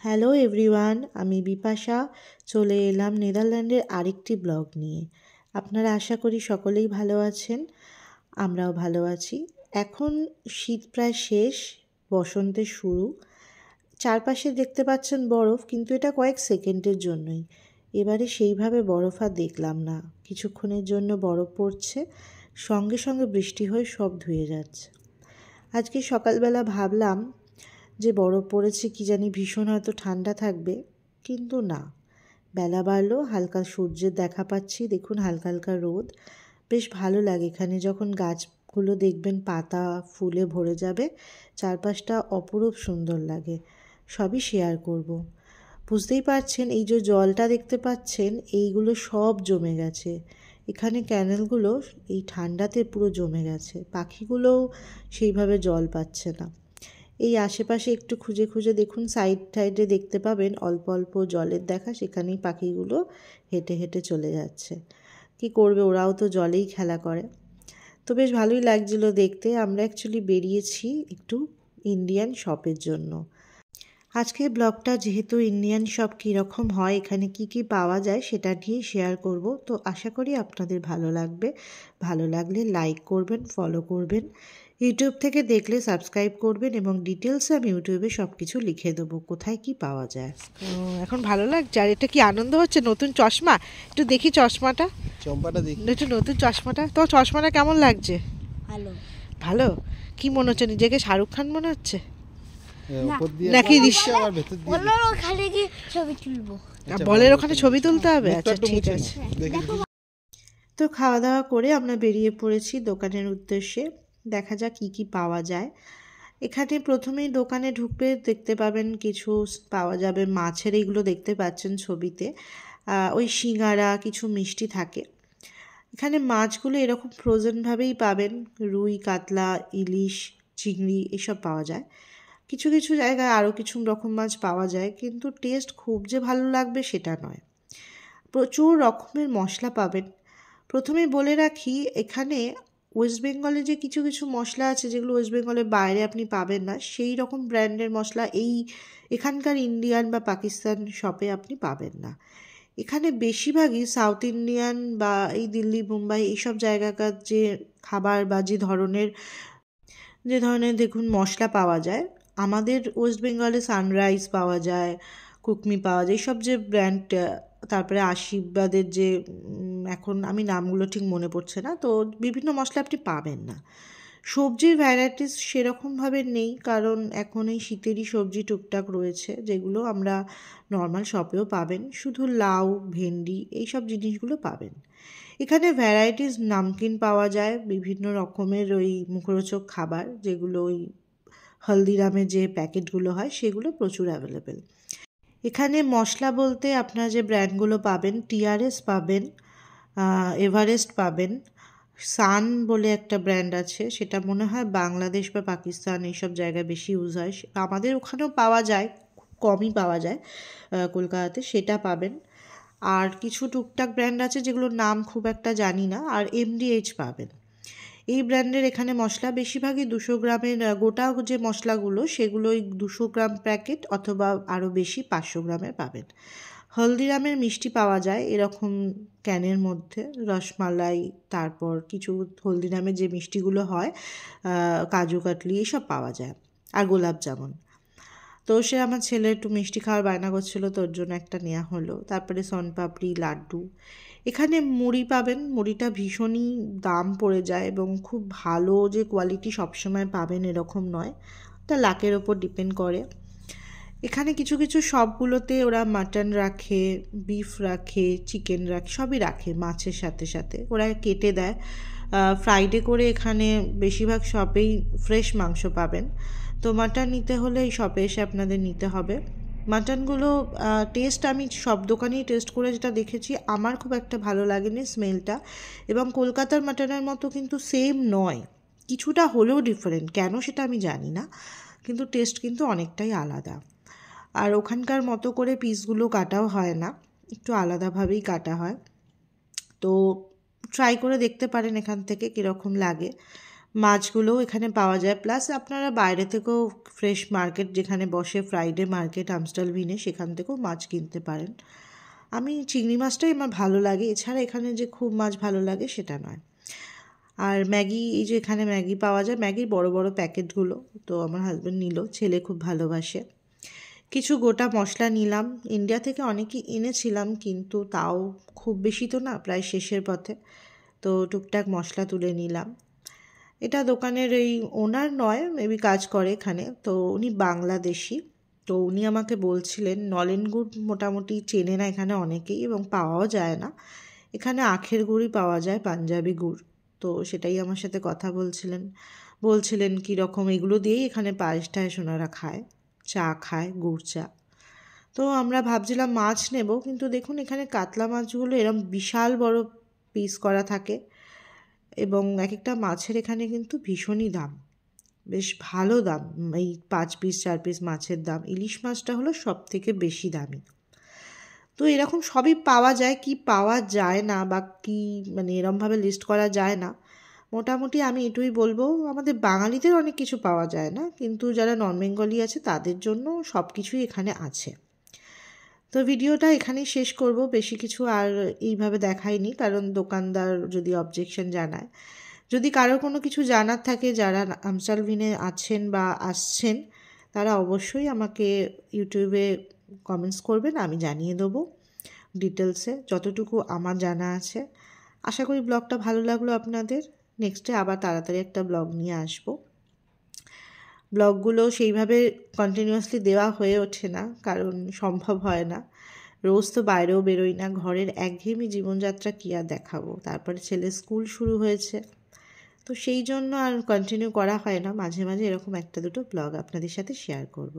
Hello everyone, আমি বিপাশা চলে এলাম নেদারল্যান্ডের আরেকটি ব্লগ নিয়ে। আপনারা আশা করি সকলেই ভালো আছেন, আমরাও ভালো আছি। এখন শীত প্রায় শেষ, বসন্তের শুরু। চারপাশে দেখতে পাচ্ছেন বরফ, কিন্তু এটা কয়েক সেকেন্ডের জন্যই। এবারে সেইভাবে বরফ আর দেখলাম না। কিছুক্ষণের জন্য বরফ পড়ছে, সঙ্গে সঙ্গে বৃষ্টি হয়ে সব ধুয়ে যাচ্ছে। আজকে সকালবেলা ভাবলাম যে বরফ পড়েছে, কি জানি ভীষণ হয়তো ঠান্ডা থাকবে, কিন্তু না। বেলা বাড়লো, হালকা সূর্যের দেখা পাচ্ছি, দেখুন হালকা হালকা রোদ। বেশ ভালো লাগে এখানে যখন গাছগুলো দেখবেন পাতা ফুলে ভরে যাবে, চারপাশটা অপরূপ সুন্দর লাগে। সবই শেয়ার করব। বুঝতেই পারছেন, এই যে জলটা দেখতে পাচ্ছেন, এইগুলো সব জমে গেছে। এখানে ক্যানেলগুলো এই ঠান্ডাতে পুরো জমে গেছে, পাখিগুলোও সেইভাবে জল পাচ্ছে না। এই আশেপাশে একটু খুঁজে খুঁজে দেখুন, সাইডে দেখতে পাবেন অল্প অল্প জলের দেখা, সেখানেই পাখিগুলো হেঁটে হেঁটে চলে যাচ্ছে। কি করবে, ওরাও তো জলেই খেলা করে। তো বেশ ভালোই লাগছিল দেখতে। আমরা অ্যাকচুয়ালি বেরিয়েছি একটু ইন্ডিয়ান শপের জন্য। আজকের ব্লগটা যেহেতু ইন্ডিয়ান শপ কীরকম হয়, এখানে কি কি পাওয়া যায় সেটা নিয়ে শেয়ার করব। তো আশা করি আপনাদের ভালো লাগবে। ভালো লাগলে লাইক করবেন, ফলো করবেন। ইউটিউব থেকে দেখলে সাবস্ক্রাইব করবেন, এবং ডিটেলসে আমি ইউটিউবে সব কিছু লিখে দেবো কোথায় কি পাওয়া যায়। এখন ভালো লাগছে, আর এটা কি আনন্দ হচ্ছে, নতুন চশমা। একটু দেখি চশমাটা, একটু নতুন চশমাটা। তো চশমাটা কেমন লাগছে? ভালো। ভালো? কি মনে হচ্ছে, নিজেকে শাহরুখ খান মনে হচ্ছে নাকি? বলের ওখানে গিয়ে ছবি তুলবো। বলের ওখানে ছবি তুলতে হবে? আচ্ছা ঠিক আছে। তো খাওয়া দাওয়া করে আমরা বেরিয়ে পড়েছি দোকানের উদ্দেশ্যে। দেখা যাক কী কী পাওয়া যায়। এখানে প্রথমেই দোকানে ঢুকবে দেখতে পাবেন কিছু পাওয়া যাবে মাছের, এইগুলো দেখতে পাচ্ছেন ছবিতে। ওই সিঙ্গারা, কিছু মিষ্টি থাকে। এখানে মাছগুলো এরকম ফ্রোজেনভাবেই পাবেন, রুই, কাতলা, ইলিশ, চিংড়ি এসব পাওয়া যায়। কিছু কিছু জায়গায় আরও কিছু রকম মাছ পাওয়া যায়, কিন্তু টেস্ট খুব যে ভালো লাগবে সেটা নয়। প্রচুর রকমের মশলা পাবেন। প্রথমেই বলে রাখি, এখানে ওয়েস্ট বেঙ্গলে যে কিছু কিছু মশলা আছে যেগুলো ওয়েস্ট বেঙ্গলের বাইরে আপনি পাবেন না, সেই রকম ব্র্যান্ডের মশলা এখানকার ইন্ডিয়ান বা পাকিস্তান শপে আপনি পাবেন না। এখানে বেশিরভাগই সাউথ ইন্ডিয়ান বা এই দিল্লি, মুম্বাই এইসব জায়গাকার যে খাবার বা যে ধরনের দেখুন মশলা পাওয়া যায়, আমাদের ওয়েস্ট বেঙ্গলে সানরাইজ পাওয়া যায়, কুকমি পাওয়া যায়, এইসব যে ব্র্যান্ড। তারপরে আশীর্বাদের যে এখন আমি নামগুলো ঠিক মনে পড়ছে না, তো বিভিন্ন মশলা আপনি পাবেন না। সবজির ভ্যারাইটিস সেরকমভাবে নেই, কারণ এখন এই শীতেরই সবজি টুকটাক রয়েছে, যেগুলো আমরা নর্মাল শপেও পাবেন। শুধু লাউ, ভেন্ডি এইসব জিনিসগুলো পাবেন। এখানে ভ্যারাইটিস নামকিন পাওয়া যায়, বিভিন্ন রকমের ওই মুখরোচক খাবার, যেগুলো ওই হলদিরামের যে প্যাকেটগুলো হয় সেগুলো প্রচুর অ্যাভেলেবেল। এখানে মশলা বলতে আপনারা যে ব্র্যান্ডগুলো পাবেন, টিআরএস পাবেন, এভারেস্ট পাবেন, সান বলে একটা ব্র্যান্ড আছে, সেটা মনে হয় বাংলাদেশ বা পাকিস্তান এইসব জায়গায় বেশি ইউজ হয়। আমাদের ওখানেও পাওয়া যায়, খুব কমই পাওয়া যায় কলকাতাতে, সেটা পাবেন। আর কিছু টুকটাক ব্র্যান্ড আছে যেগুলোর নাম খুব একটা জানি না, আর এমডিএইচ পাবেন। এই ব্র্যান্ডের এখানে মশলা বেশিরভাগই 200 গ্রামের গোটা যে মশলাগুলো, সেগুলো ওই 200 গ্রাম প্যাকেট অথবা আরও বেশি 500 গ্রামের পাবেন। হলদিরামের মিষ্টি পাওয়া যায় এরকম ক্যানের মধ্যে, রসমালাই, তারপর কিছু হলদিরামের যে মিষ্টিগুলো হয়, কাজু কাটলি এসব পাওয়া যায়, আর গোলাপ জামুন। তো সে আমার ছেলে একটু মিষ্টি খাওয়ার বায়না করছিল, তোর জন্য একটা নেওয়া হলো। তারপরে শনপাপড়ি, লাড্ডু। এখানে মুড়ি পাবেন, মুড়িটা ভীষণই দাম পড়ে যায়, এবং খুব ভালো যে কোয়ালিটি সবসময় পাবেন এরকম নয়, তা লাকের ওপর ডিপেন্ড করে। এখানে কিছু কিছু শপগুলোতে ওরা মাটন রাখে, বিফ রাখে, চিকেন রাখে, সবই রাখে, মাছের সাথে সাথে ওরা কেটে দেয়। ফ্রাইডে করে এখানে বেশিরভাগ শপেই ফ্রেশ মাংস পাবেন। তো মাটন নিতে হলে এই শপে এসে আপনাদের নিতে হবে। মাটনগুলো টেস্ট আমি সব দোকানেই টেস্ট করে যেটা দেখেছি, আমার খুব একটা ভালো লাগেনি স্মেলটা, এবং কলকাতার মাটনের মতো কিন্তু সেম নয়, কিছুটা হলেও ডিফারেন্ট। কেন সেটা আমি জানি না, কিন্তু টেস্ট কিন্তু অনেকটাই আলাদা। আর ওখানকার মতো করে পিসগুলো কাটাও হয় না, একটু আলাদাভাবেই কাটা হয়। তো ট্রাই করে দেখতে পারেন এখান থেকে কীরকম লাগে। মাছগুলো এখানে পাওয়া যায়, প্লাস আপনারা বাইরে থেকেও ফ্রেশ মার্কেট যেখানে বসে ফ্রাইডে মার্কেট আমস্টালভিনে, সেখান থেকেও মাছ কিনতে পারেন। আমি চিংড়ি মাছটাই আমার ভালো লাগে, এছাড়া এখানে যে খুব মাছ ভালো লাগে সেটা নয়। আর ম্যাগি, এই যে এখানে ম্যাগি পাওয়া যায়, ম্যাগির বড় বড় প্যাকেটগুলো, তো আমার হাজব্যান্ড নিল, ছেলে খুব ভালোবাসে। কিছু গোটা মশলা নিলাম, ইন্ডিয়া থেকে অনেকই এনেছিলাম, কিন্তু তাও খুব বেশি তো না, প্রায় শেষের পথে, তো টুকটাক মশলা তুলে নিলাম। এটা দোকানের এই ওনার নয়, মেবি কাজ করে এখানে, তো উনি বাংলাদেশি। তো উনি আমাকে বলছিলেন নলেন গুড় মোটামুটি চেনে না এখানে অনেকেই, এবং পাওয়াও যায় না এখানে, আখের গুড়ই পাওয়া যায়, পাঞ্জাবি গুড়। তো সেটাই আমার সাথে কথা বলছিলেন কীরকম এগুলো দিয়েই এখানে পায়েস টায়েস ওনারা খায়, চা খায়, গুড় চা। তো আমরা ভাবছিলাম মাছ নেব, কিন্তু দেখুন এখানে কাতলা মাছগুলো এরম বিশাল বড় পিস করা থাকে, এবং এক একটা মাছের এখানে কিন্তু ভীষণই দাম, বেশ ভালো দাম, এই 5 পিস 4 পিস মাছের দাম। ইলিশ মাছটা হলো সব থেকে বেশি দামি। তো এরকম সবই পাওয়া যায়, কি পাওয়া যায় না বা কি মানে এরমভাবে লিস্ট করা যায় না। মোটামুটি আমি এটুই বলবো, আমাদের বাঙালিদের অনেক কিছু পাওয়া যায় না, কিন্তু যারা নন বেঙ্গলি আছে তাদের জন্য সব কিছুই এখানে আছে। তো ভিডিওটা এখানেই শেষ করব, বেশি কিছু আর এইভাবে দেখাইনি, কারণ দোকানদার যদি অবজেকশন জানায়। যদি কারো কোনো কিছু জানার থাকে, যারা আমস্টালভিনে আছেন বা আসছেন, তারা অবশ্যই আমাকে ইউটিউবে কমেন্টস করবেন, আমি জানিয়ে দেবো ডিটেলসে যতটুকু আমার জানা আছে। আশা করি ব্লগটা ভালো লাগলো আপনাদের। নেক্সটে আবার তাড়াতাড়ি একটা ব্লগ নিয়ে আসবো। ব্লগগুলো সেইভাবে কন্টিনিউয়াসলি দেওয়া হয়ে ওঠে না, কারণ সম্ভব হয় না, রোজ তো বাইরেও বেরোই না, ঘরের একঘেয়েমি জীবনযাত্রা কী আর দেখাবো। তারপরে ছেলে স্কুল শুরু হয়েছে, তো সেই জন্য আর কন্টিনিউ করা হয় না। মাঝে মাঝে এরকম একটা দুটো ব্লগ আপনাদের সাথে শেয়ার করব।